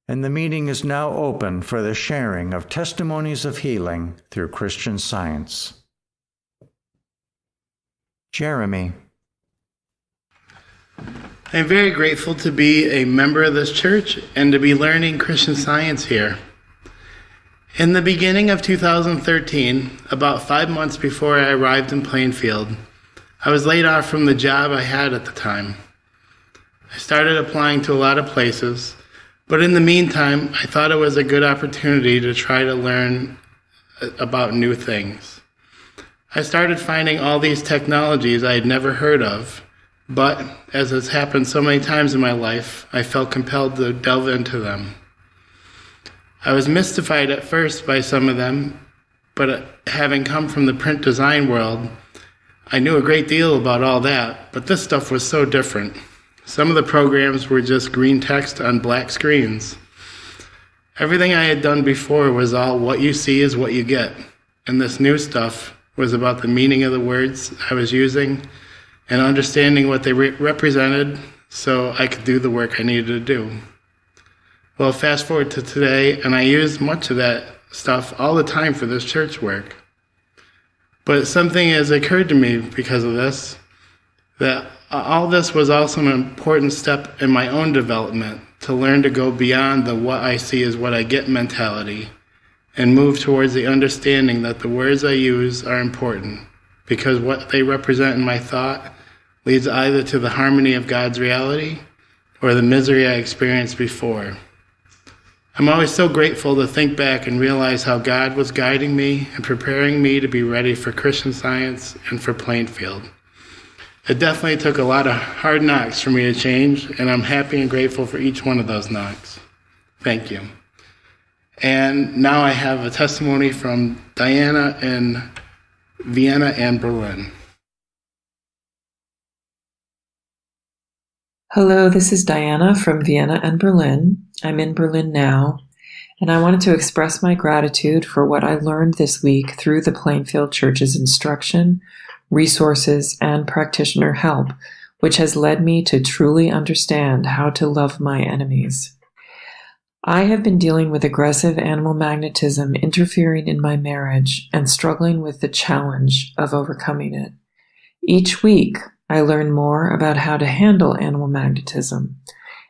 and the meeting is now open for the sharing of testimonies of healing through Christian Science. Jeremy. I'm very grateful to be a member of this church and to be learning Christian Science here. In the beginning of 2013, about 5 months before I arrived in Plainfield, I was laid off from the job I had at the time. I started applying to a lot of places, but in the meantime, I thought it was a good opportunity to try to learn about new things. I started finding all these technologies I had never heard of, but as has happened so many times in my life, I felt compelled to delve into them. I was mystified at first by some of them, but having come from the print design world, I knew a great deal about all that, but this stuff was so different. Some of the programs were just green text on black screens. Everything I had done before was all what you see is what you get, and this new stuff was about the meaning of the words I was using and understanding what they represented so I could do the work I needed to do. Well, fast forward to today, and I use much of that stuff all the time for this church work. But something has occurred to me because of this, that all this was also an important step in my own development to learn to go beyond the what I see is what I get mentality and move towards the understanding that the words I use are important because what they represent in my thought leads either to the harmony of God's reality or the misery I experienced before. I'm always so grateful to think back and realize how God was guiding me and preparing me to be ready for Christian Science and for Plainfield. It definitely took a lot of hard knocks for me to change, and I'm happy and grateful for each one of those knocks. Thank you. And now I have a testimony from Diana in Vienna and Berlin. Hello, this is Diana from Vienna and Berlin. I'm in Berlin now, and I wanted to express my gratitude for what I learned this week through the Plainfield Church's instruction, resources, and practitioner help, which has led me to truly understand how to love my enemies. I have been dealing with aggressive animal magnetism interfering in my marriage and struggling with the challenge of overcoming it. Each week, I learn more about how to handle animal magnetism,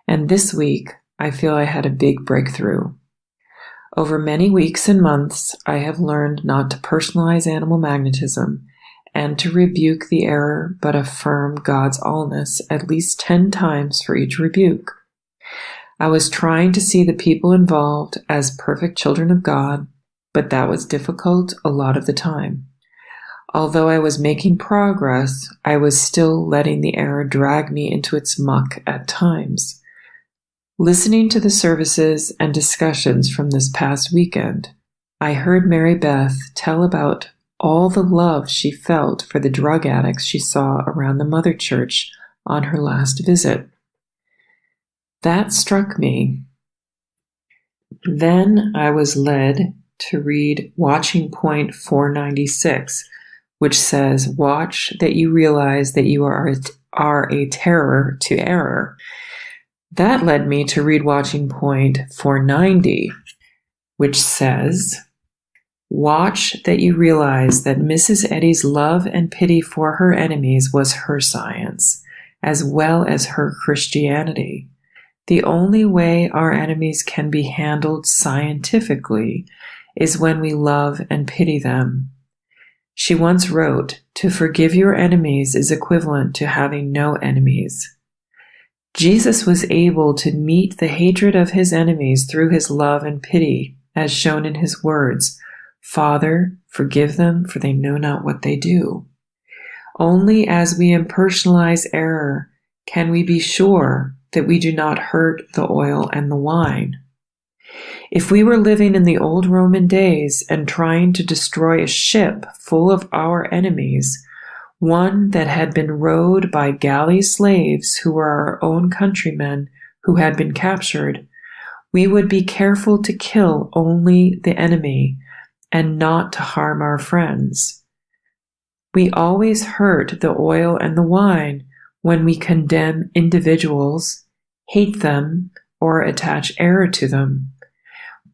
and this week, I feel I had a big breakthrough. Over many weeks and months, I have learned not to personalize animal magnetism and to rebuke the error but affirm God's allness at least 10 times for each rebuke. I was trying to see the people involved as perfect children of God, but that was difficult a lot of the time. Although I was making progress, I was still letting the error drag me into its muck at times. Listening to the services and discussions from this past weekend, I heard Mary Beth tell about all the love she felt for the drug addicts she saw around the Mother Church on her last visit. That struck me. Then I was led to read Watching Point 496, which says, "Watch that you realize that you are a terror to error." That led me to read Watching Point 490, which says, "Watch that you realize that Mrs. Eddy's love and pity for her enemies was her science, as well as her Christianity. The only way our enemies can be handled scientifically is when we love and pity them." She once wrote, "To forgive your enemies is equivalent to having no enemies." Jesus was able to meet the hatred of his enemies through his love and pity, as shown in his words, "Father, forgive them, for they know not what they do." Only as we impersonalize error can we be sure that we do not hurt the oil and the wine. If we were living in the old Roman days and trying to destroy a ship full of our enemies, one that had been rowed by galley slaves who were our own countrymen who had been captured, we would be careful to kill only the enemy and not to harm our friends. We always hurt the oil and the wine when we condemn individuals, hate them, or attach error to them.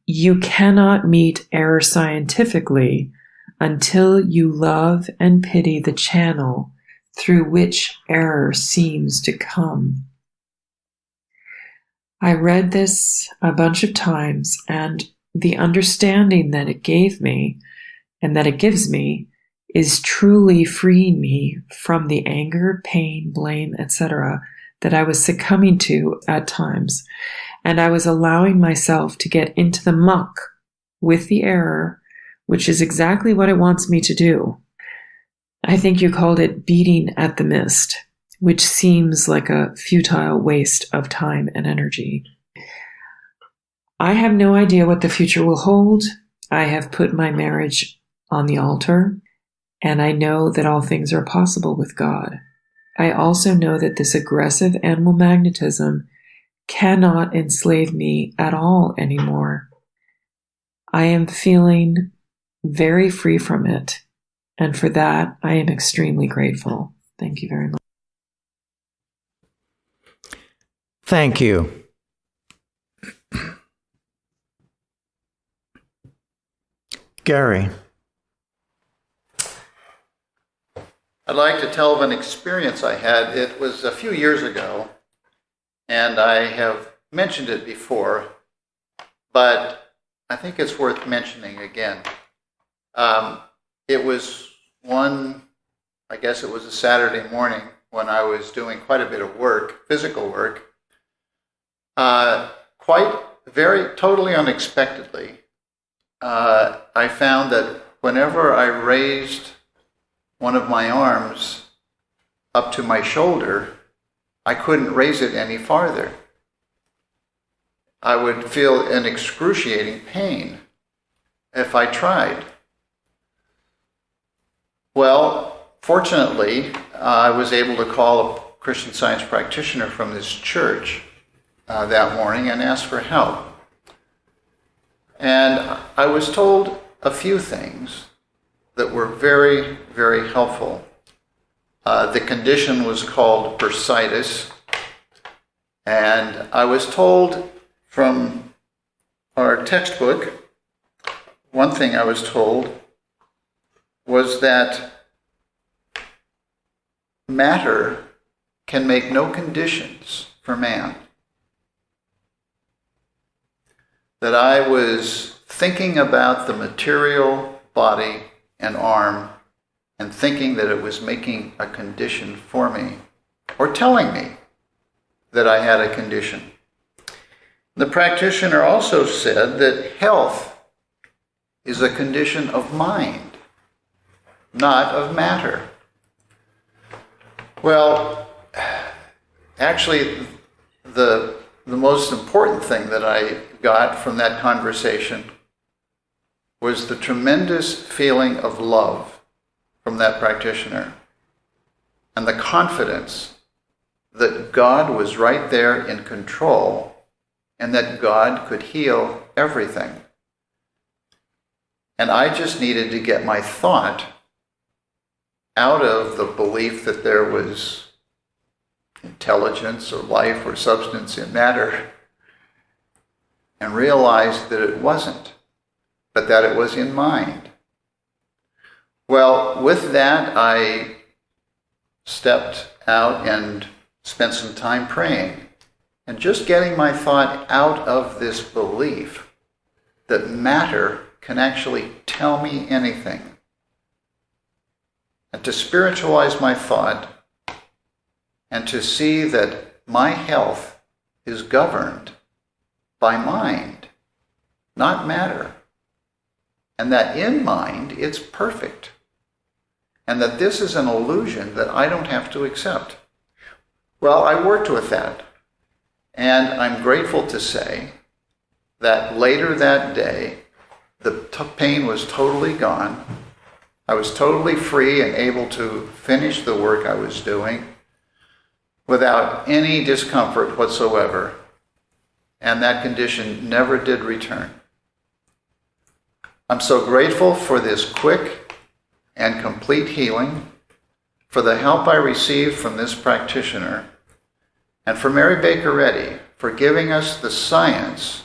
You cannot meet error scientifically until you love and pity the channel through which error seems to come. I read this a bunch of times, and the understanding that it gave me and that it gives me is truly freeing me from the anger, pain, blame, etc. that I was succumbing to at times. And I was allowing myself to get into the muck with the error, which is exactly what it wants me to do. I think you called it beating at the mist, which seems like a futile waste of time and energy. I have no idea what the future will hold. I have put my marriage on the altar, and I know that all things are possible with God. I also know that this aggressive animal magnetism cannot enslave me at all anymore. I am feeling very free from it, and for that, I am extremely grateful. Thank you very much. Thank you. Gary. I'd like to tell of an experience I had. It was a few years ago, and I have mentioned it before, but I think it's worth mentioning again. It was I guess it was a Saturday morning when I was doing quite a bit of work, physical work, totally unexpectedly. I found that whenever I raised one of my arms up to my shoulder, I couldn't raise it any farther. I would feel an excruciating pain if I tried. Well, fortunately, I was able to call a Christian Science practitioner from this church that morning and ask for help. And I was told a few things that were very, very helpful. The condition was called bursitis, and I was told from our textbook, one thing I was told was that matter can make no conditions for man. That I was thinking about the material body and arm and thinking that it was making a condition for me or telling me that I had a condition. The practitioner also said that health is a condition of mind, not of matter. Well, actually, the most important thing that I got from that conversation was the tremendous feeling of love from that practitioner and the confidence that God was right there in control and that God could heal everything. And I just needed to get my thought out of the belief that there was intelligence or life or substance in matter and realize that it wasn't, but that it was in mind. Well, with that, I stepped out and spent some time praying and just getting my thought out of this belief that matter can actually tell me anything. And to spiritualize my thought and to see that my health is governed by mind, not matter. And that in mind, it's perfect. And that this is an illusion that I don't have to accept. Well, I worked with that. And I'm grateful to say that later that day, the pain was totally gone. I was totally free and able to finish the work I was doing without any discomfort whatsoever. And that condition never did return. I'm so grateful for this quick and complete healing, for the help I received from this practitioner, and for Mary Baker Eddy for giving us the science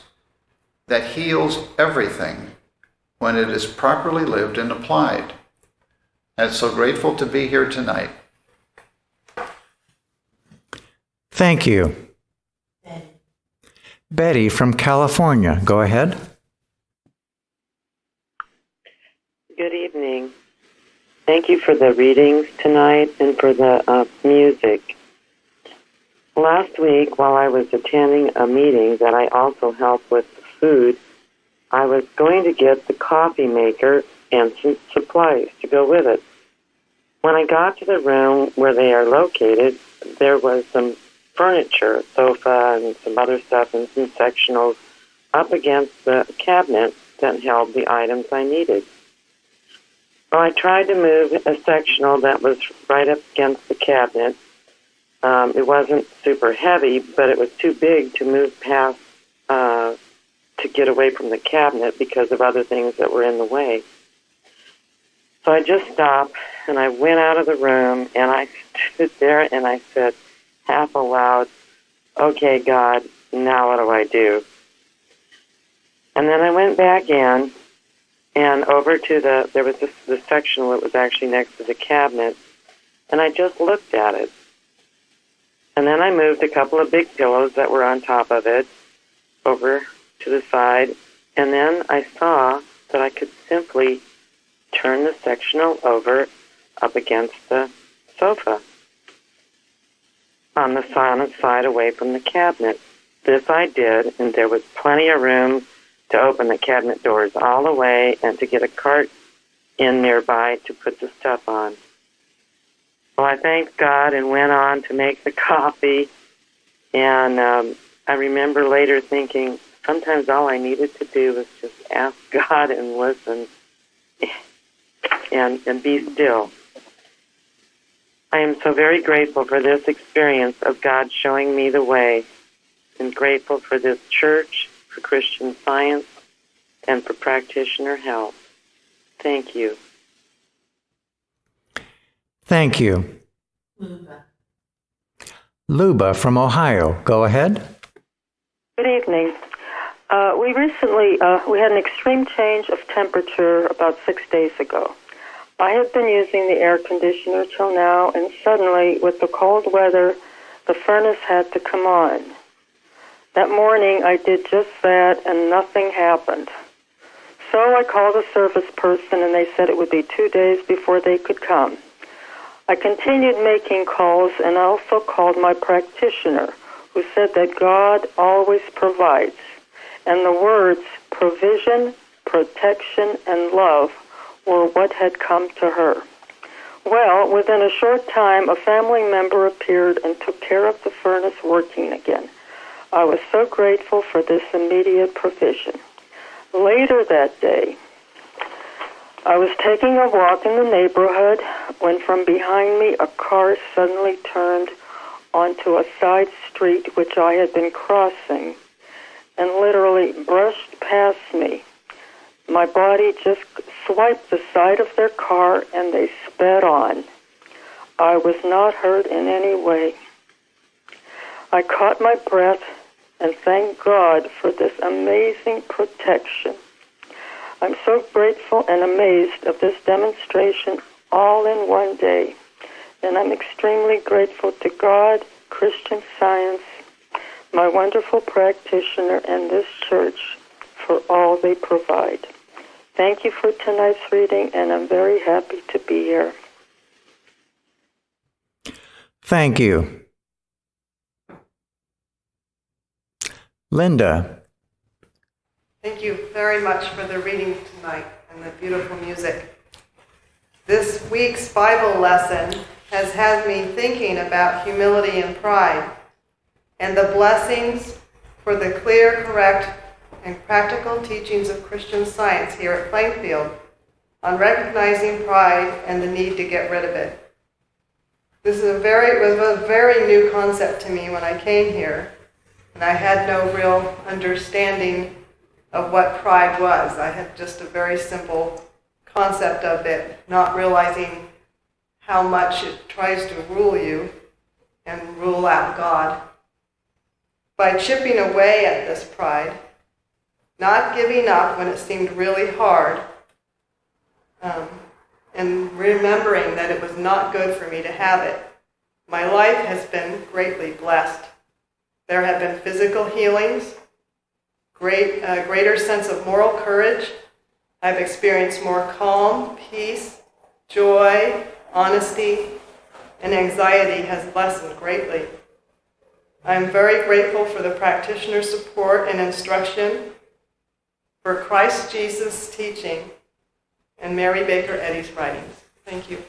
that heals everything when it is properly lived and applied. And so grateful to be here tonight. Thank you. Betty from California, go ahead. Good evening. Thank you for the readings tonight and for the music. Last week, while I was attending a meeting that I also helped with the food, I was going to get the coffee maker and some supplies to go with it. When I got to the room where they are located, there was some furniture, sofa and some other stuff and some sectionals up against the cabinet that held the items I needed. Well, I tried to move a sectional that was right up against the cabinet. It wasn't super heavy, but it was too big to move past to get away from the cabinet because of other things that were in the way. So I just stopped, and I went out of the room, and I stood there, and I said, half aloud, "Okay, God, now what do I do?" And then I went back in, and over to there was the sectional that was actually next to the cabinet, and I just looked at it. And then I moved a couple of big pillows that were on top of it over to the side, and then I saw that I could simply turn the sectional over up against the sofa on the side away from the cabinet. This I did, and there was plenty of room to open the cabinet doors all the way and to get a cart in nearby to put the stuff on. Well, I thanked God and went on to make the coffee, and I remember later thinking, sometimes all I needed to do was just ask God and listen and be still. I am so very grateful for this experience of God showing me the way, and grateful for this church, for Christian Science, and for practitioner help. Thank you. Thank you. Luba from Ohio, go ahead. Good evening. We recently we had an extreme change of temperature about 6 days ago. I had been using the air conditioner till now, and suddenly, with the cold weather, the furnace had to come on. That morning, I did just that, and nothing happened. So I called a service person, and they said it would be 2 days before they could come. I continued making calls and also called my practitioner, who said that God always provides, and the words provision, protection, and love were what had come to her. Well, within a short time, a family member appeared and took care of the furnace working again. I was so grateful for this immediate provision. Later that day, I was taking a walk in the neighborhood when from behind me a car suddenly turned onto a side street which I had been crossing and literally brushed past me. My body just swiped the side of their car and they sped on. I was not hurt in any way. I caught my breath and thanked God for this amazing protection. I'm so grateful and amazed of this demonstration all in one day. And I'm extremely grateful to God, Christian Science, my wonderful practitioner, and this church for all they provide. Thank you for tonight's reading, and I'm very happy to be here. Thank you. Linda. Thank you very much for the readings tonight and the beautiful music. This week's Bible lesson has had me thinking about humility and pride and the blessings for the clear, correct, and practical teachings of Christian Science here at Plainfield on recognizing pride and the need to get rid of it. This is was a very new concept to me when I came here, and I had no real understanding of what pride was. I had just a very simple concept of it, not realizing how much it tries to rule you and rule out God. by chipping away at this pride, not giving up when it seemed really hard, and remembering that it was not good for me to have it, my life has been greatly blessed. There have been physical healings, greater sense of moral courage. I've experienced more calm, peace, joy, honesty, and anxiety has lessened greatly. I am very grateful for the practitioner support and instruction, for Christ Jesus' teaching, and Mary Baker Eddy's writings. Thank you.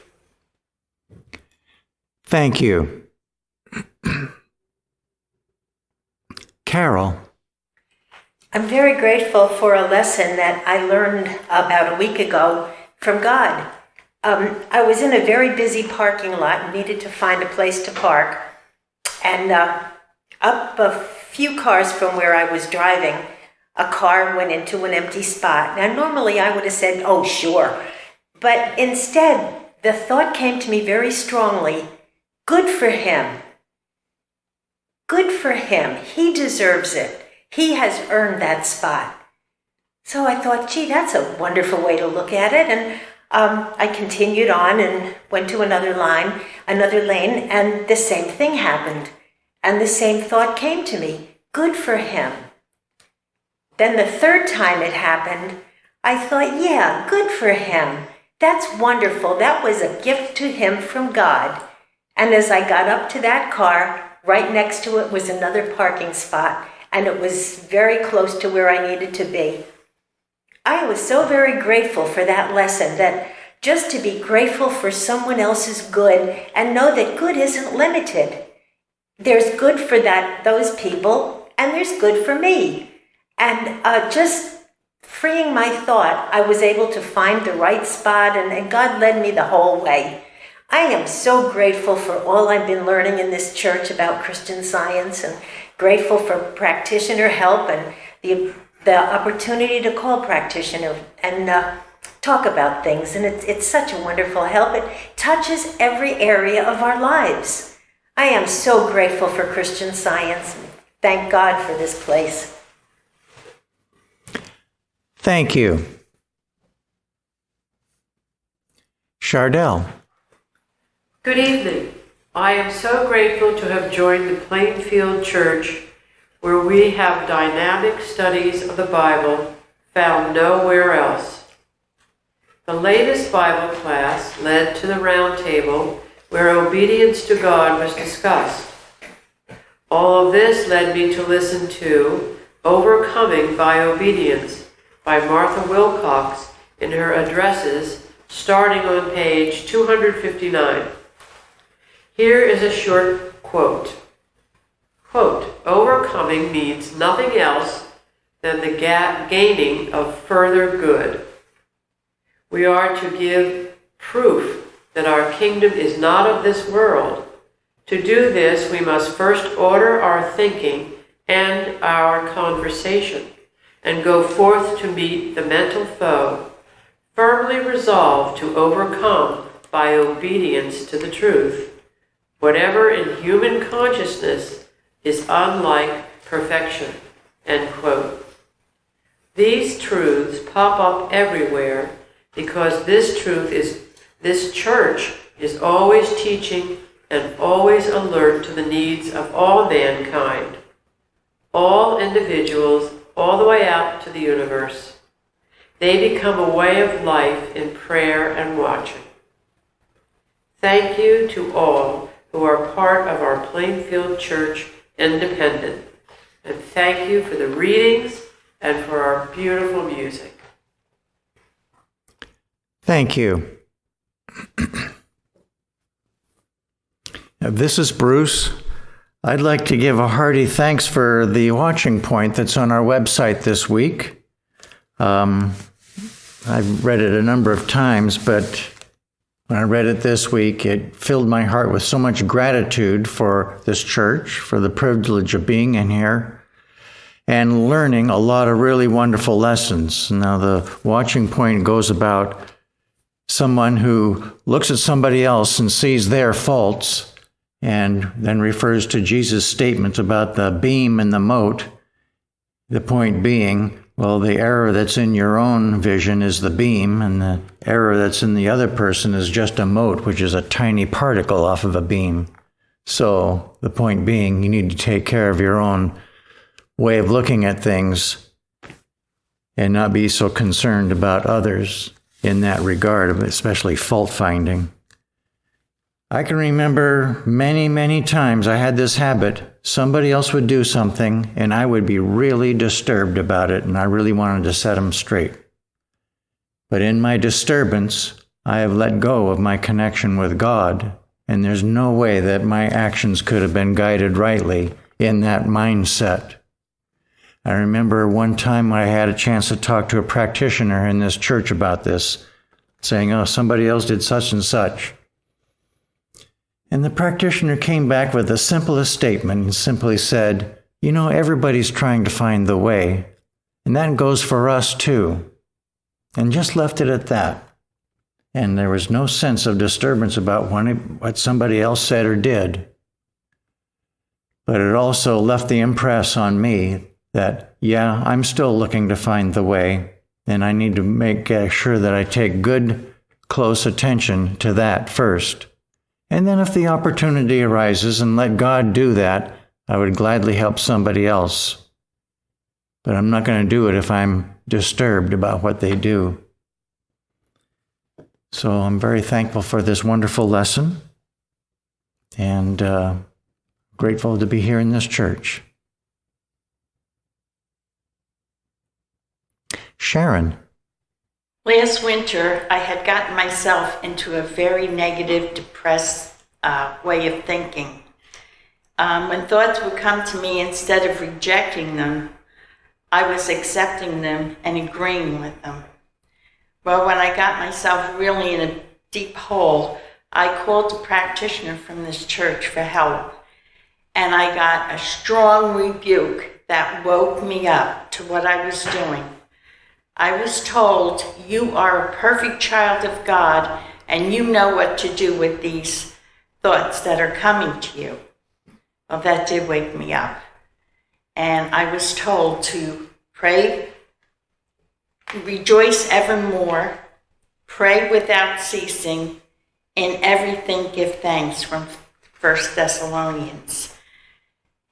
Thank you. Carol. I'm very grateful for a lesson that I learned about a week ago from God. I was in a very busy parking lot and needed to find a place to park. And up a few cars from where I was driving, a car went into an empty spot. Now, normally I would have said, oh, sure. But instead, the thought came to me very strongly, good for him. Good for him. He deserves it. He has earned that spot. So I thought, gee, that's a wonderful way to look at it. And I continued on and went to another lane, and the same thing happened. And the same thought came to me, good for him. Then the third time it happened, I thought, yeah, good for him. That's wonderful. That was a gift to him from God. And as I got up to that car, right next to it was another parking spot, and it was very close to where I needed to be. I was so very grateful for that lesson, that just to be grateful for someone else's good and know that good isn't limited. There's good for those people, and there's good for me. And just freeing my thought, I was able to find the right spot, and God led me the whole way. I am so grateful for all I've been learning in this church about Christian Science, and grateful for practitioner help and the opportunity to call practitioner and talk about things. And it's such a wonderful help. It touches every area of our lives. I am so grateful for Christian Science. Thank God for this place. Thank you. Chardell. Good evening. I am so grateful to have joined the Plainfield Church, where we have dynamic studies of the Bible found nowhere else. The latest Bible class led to the round table where obedience to God was discussed. All of this led me to listen to Overcoming by Obedience by Martha Wilcox in her addresses, starting on page 259. Here is a short quote. Quote, overcoming means nothing else than the gaining of further good. We are to give proof that our kingdom is not of this world. To do this, we must first order our thinking and our conversation, and go forth to meet the mental foe, firmly resolved to overcome by obedience to the truth. Whatever in human consciousness is unlike perfection. End quote. These truths pop up everywhere because this church is always teaching and always alert to the needs of all mankind, all individuals, all the way out to the universe. They become a way of life in prayer and watching. Thank you to all who are part of our Plainfield Church Independent. And thank you for the readings and for our beautiful music. Thank you. This is Bruce. I'd like to give a hearty thanks for the watching point that's on our website this week. I've read it a number of times, but when I read it this week, it filled my heart with so much gratitude for this church, for the privilege of being in here, and learning a lot of really wonderful lessons. Now, the watching point goes about someone who looks at somebody else and sees their faults and then refers to Jesus' statements about the beam and the mote. The point being, well, the error that's in your own vision is the beam, and the error that's in the other person is just a mote, which is a tiny particle off of a beam. So the point being, you need to take care of your own way of looking at things and not be so concerned about others in that regard, especially fault finding. I can remember many, many times I had this habit. Somebody else would do something, and I would be really disturbed about it, and I really wanted to set them straight. But in my disturbance, I have let go of my connection with God, and there's no way that my actions could have been guided rightly in that mindset. I remember one time when I had a chance to talk to a practitioner in this church about this, saying, oh, somebody else did such and such. And the practitioner came back with the simplest statement and simply said, you know, everybody's trying to find the way, and that goes for us too. And just left it at that. And there was no sense of disturbance about what somebody else said or did. But it also left the impress on me that, yeah, I'm still looking to find the way, and I need to make sure that I take good, close attention to that first. And then if the opportunity arises and let God do that, I would gladly help somebody else. But I'm not going to do it if I'm disturbed about what they do. So I'm very thankful for this wonderful lesson and grateful to be here in this church. Sharon. Last winter, I had gotten myself into a very negative, depressed way of thinking. When thoughts would come to me, instead of rejecting them, I was accepting them and agreeing with them. Well, when I got myself really in a deep hole, I called a practitioner from this church for help, and I got a strong rebuke that woke me up to what I was doing. I was told, you are a perfect child of God, and you know what to do with these thoughts that are coming to you. Well, that did wake me up. And I was told to pray, rejoice evermore, pray without ceasing, in everything give thanks, from 1 Thessalonians.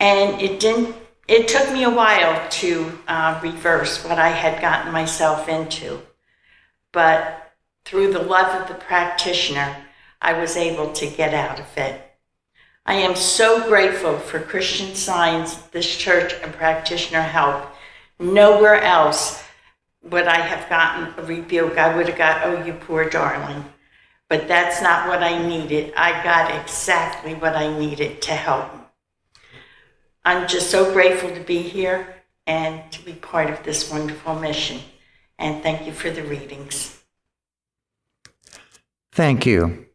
And it took me a while to reverse what I had gotten myself into. But through the love of the practitioner, I was able to get out of it. I am so grateful for Christian Science, this church, and practitioner help. Nowhere else would I have gotten a rebuke. I would have got, oh, you poor darling. But that's not what I needed. I got exactly what I needed to help me. I'm just so grateful to be here and to be part of this wonderful mission. And thank you for the readings. Thank you.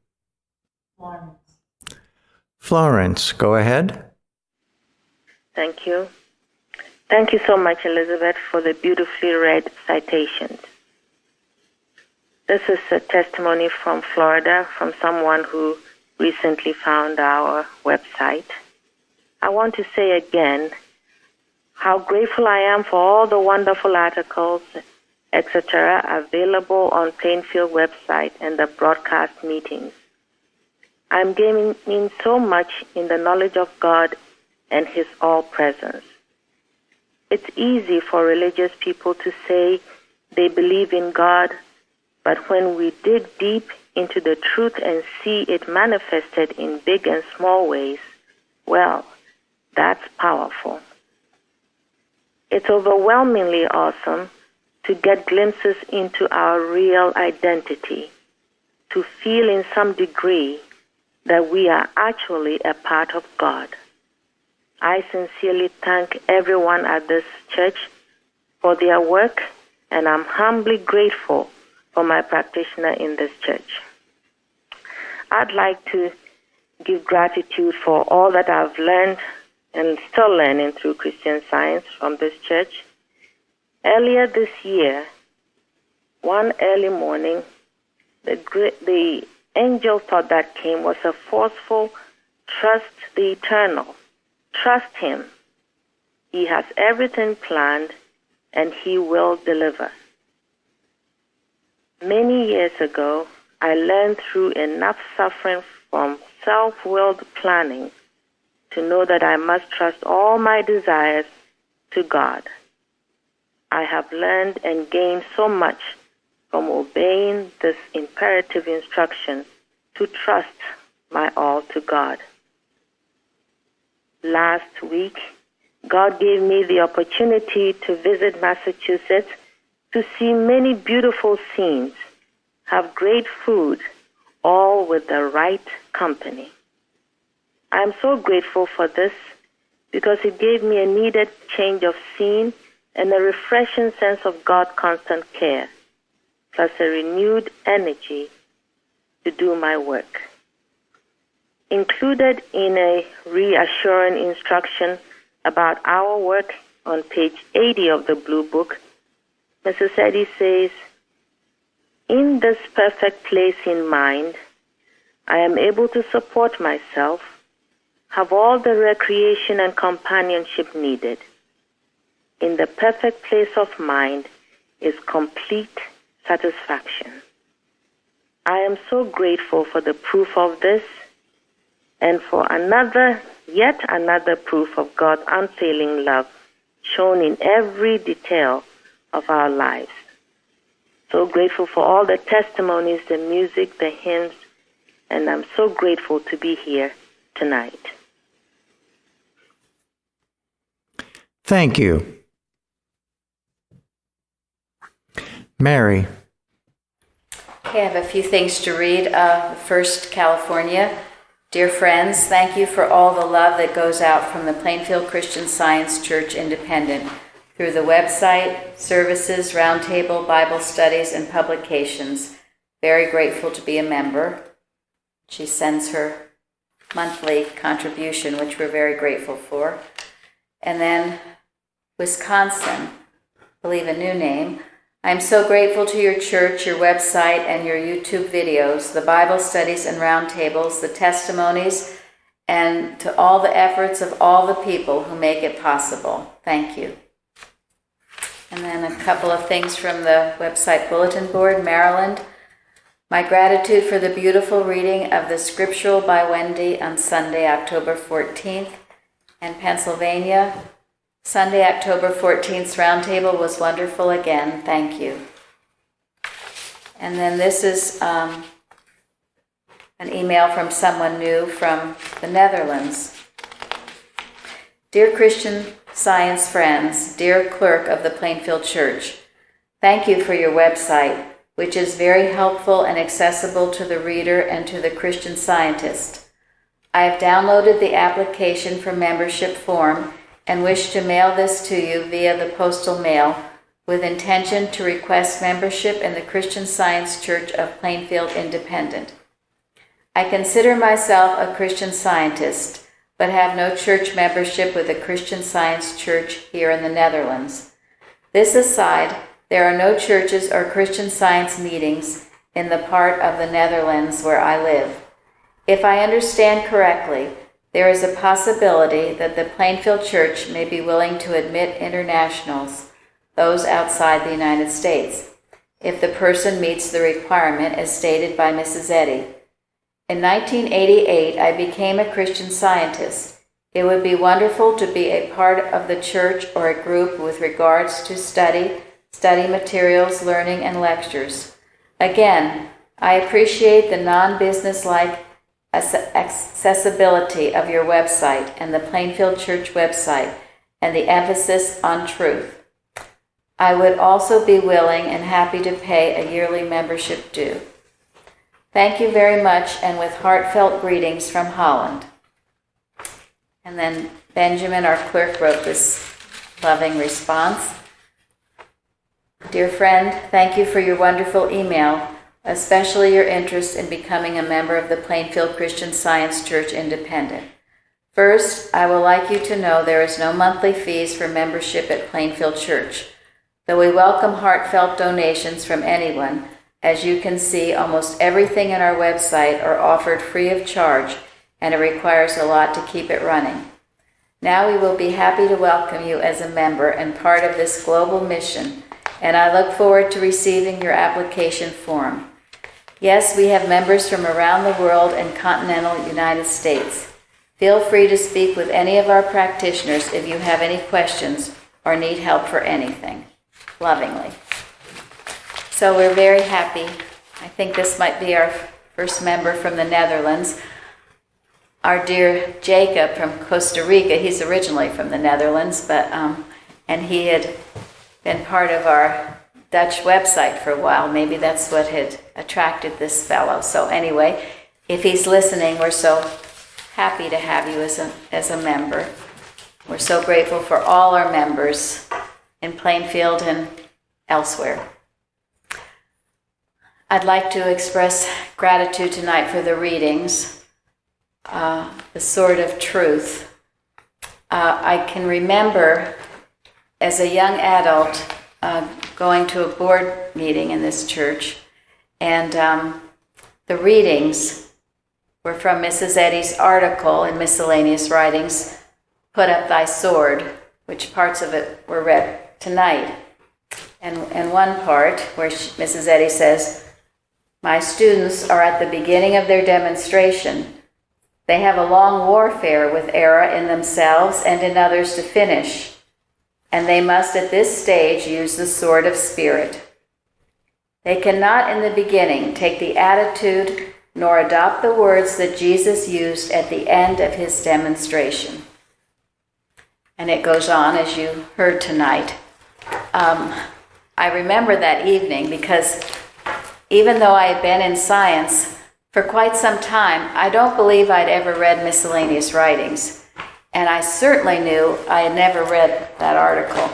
Florence, go ahead. Thank you. Thank you so much, Elizabeth, for the beautifully read citations. This is a testimony from Florida from someone who recently found our website. I want to say again how grateful I am for all the wonderful articles, etc., available on Plainfield website and the broadcast meetings. I'm gaining so much in the knowledge of God and His all-presence. It's easy for religious people to say they believe in God, but when we dig deep into the truth and see it manifested in big and small ways, well, that's powerful. It's overwhelmingly awesome to get glimpses into our real identity, to feel in some degree that we are actually a part of God. I sincerely thank everyone at this church for their work, and I'm humbly grateful for my practitioner in this church. I'd like to give gratitude for all that I've learned and still learning through Christian Science from this church. Earlier this year, one early morning, the angel thought that came was a forceful Trust the eternal. Trust Him. He has everything planned, and He will deliver. Many years ago, I learned through enough suffering from self-willed planning to know that I must trust all my desires to God. I have learned and gained so much from obeying this imperative instruction to trust my all to God. Last week, God gave me the opportunity to visit Massachusetts to see many beautiful scenes, have great food, all with the right company. I am so grateful for this because it gave me a needed change of scene and a refreshing sense of God's constant care, plus a renewed energy to do my work. Included in a reassuring instruction about our work on page 80 of the Blue Book, Mrs. Eddy says, "In this perfect place in mind, I am able to support myself, have all the recreation and companionship needed. In the perfect place of mind is complete satisfaction. I am so grateful for the proof of this and for yet another proof of God's unfailing love shown in every detail of our lives. So grateful for all the testimonies, the music, the hymns, and I'm so grateful to be here tonight." Thank you. Mary. Okay, I have a few things to read. First, California. Dear friends, thank you for all the love that goes out from the Plainfield Christian Science Church Independent through the website, services, roundtable, Bible studies, and publications. Very grateful to be a member. She sends her monthly contribution, which we're very grateful for. And then Wisconsin, I believe a new name. I'm so grateful to your church, your website, and your YouTube videos, the Bible studies and roundtables, the testimonies, and to all the efforts of all the people who make it possible. Thank you. And then a couple of things from the website bulletin board, Maryland. My gratitude for the beautiful reading of the Scriptural by Wendy on Sunday, October 14th. And Pennsylvania, Sunday, October 14th, roundtable was wonderful again. Thank you. And then this is an email from someone new from the Netherlands. Dear Christian Science friends, dear clerk of the Plainfield Church, thank you for your website, which is very helpful and accessible to the reader and to the Christian Scientist. I have downloaded the application for membership form and wish to mail this to you via the postal mail with intention to request membership in the Christian Science Church of Plainfield Independent. I consider myself a Christian Scientist, but have no church membership with the Christian Science Church here in the Netherlands. This aside, there are no churches or Christian Science meetings in the part of the Netherlands where I live. If I understand correctly, there is a possibility that the Plainfield Church may be willing to admit internationals, those outside the United States, if the person meets the requirement as stated by Mrs. Eddy. In 1988, I became a Christian Scientist. It would be wonderful to be a part of the church or a group with regards to study materials, learning, and lectures. Again, I appreciate the non-business-like accessibility of your website and the Plainfield Church website and the emphasis on truth. I would also be willing and happy to pay a yearly membership due. Thank you very much, and with heartfelt greetings from Holland. And then Benjamin, our clerk, wrote this loving response. Dear friend, thank you for your wonderful email, especially your interest in becoming a member of the Plainfield Christian Science Church Independent. First, I would like you to know there is no monthly fees for membership at Plainfield Church, though we welcome heartfelt donations from anyone. As you can see, almost everything in our website are offered free of charge, and it requires a lot to keep it running. Now we will be happy to welcome you as a member and part of this global mission, and I look forward to receiving your application form. Yes, we have members from around the world and continental United States. Feel free to speak with any of our practitioners if you have any questions or need help for anything. Lovingly. So we're very happy. I think this might be our first member from the Netherlands. Our dear Jacob from Costa Rica, he's originally from the Netherlands, but and he had been part of our Dutch website for a while. Maybe that's what had attracted this fellow. So anyway, if he's listening, we're so happy to have you as a member. We're so grateful for all our members in Plainfield and elsewhere. I'd like to express gratitude tonight for the readings, the Sword of Truth. I can remember as a young adult going to a board meeting in this church, and the readings were from Mrs. Eddy's article in Miscellaneous Writings, Put Up Thy Sword, which parts of it were read tonight. And one part where Mrs. Eddy says, "My students are at the beginning of their demonstration. They have a long warfare with error in themselves and in others to finish, and they must at this stage use the sword of Spirit. They cannot in the beginning take the attitude nor adopt the words that Jesus used at the end of his demonstration." And it goes on, as you heard tonight. I remember that evening because even though I had been in science for quite some time, I don't believe I'd ever read Miscellaneous Writings. And I certainly knew I had never read that article.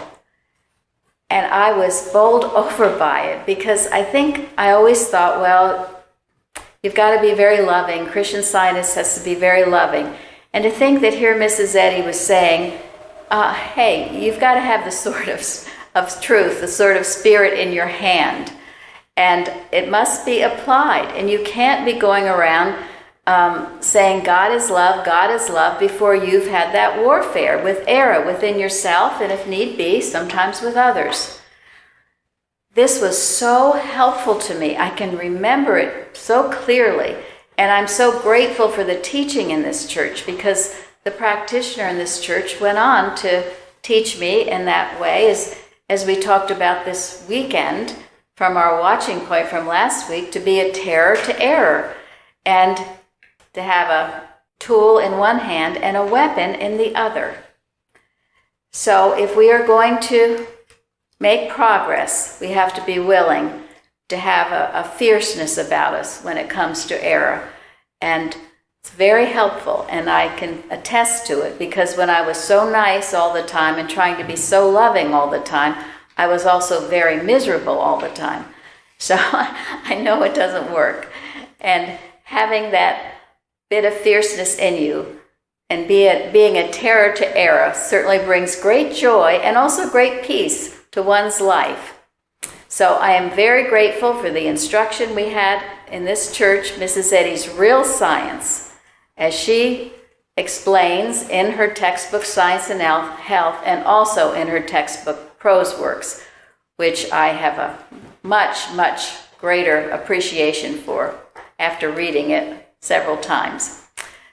And I was bowled over by it because I think I always thought, well, you've got to be very loving. Christian Scientist has to be very loving. And to think that here Mrs. Eddy was saying, hey, you've got to have the sword of truth, the sword of Spirit in your hand. And it must be applied. And you can't be going around saying God is love before you've had that warfare with error within yourself and if need be, sometimes with others. This was so helpful to me. I can remember it so clearly. And I'm so grateful for the teaching in this church because the practitioner in this church went on to teach me in that way, as we talked about this weekend from our watching point from last week, to be a terror to error and to have a tool in one hand and a weapon in the other. So if we are going to make progress, we have to be willing to have a fierceness about us when it comes to error. And it's very helpful, and I can attest to it, because when I was so nice all the time and trying to be so loving all the time, I was also very miserable all the time. So I know it doesn't work. And having that bit of fierceness in you and being a terror to error certainly brings great joy and also great peace to one's life. So I am very grateful for the instruction we had in this church, Mrs. Eddy's Real Science, as she explains in her textbook Science and Health and also in her textbook Prose Works, which I have a much, much greater appreciation for after reading it several times.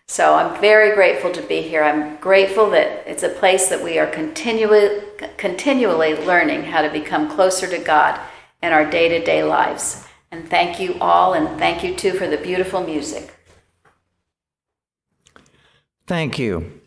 So I'm very grateful to be here. I'm grateful that it's a place that we are continually learning how to become closer to God in our day-to-day lives. And thank you all, and thank you too for the beautiful music. Thank you.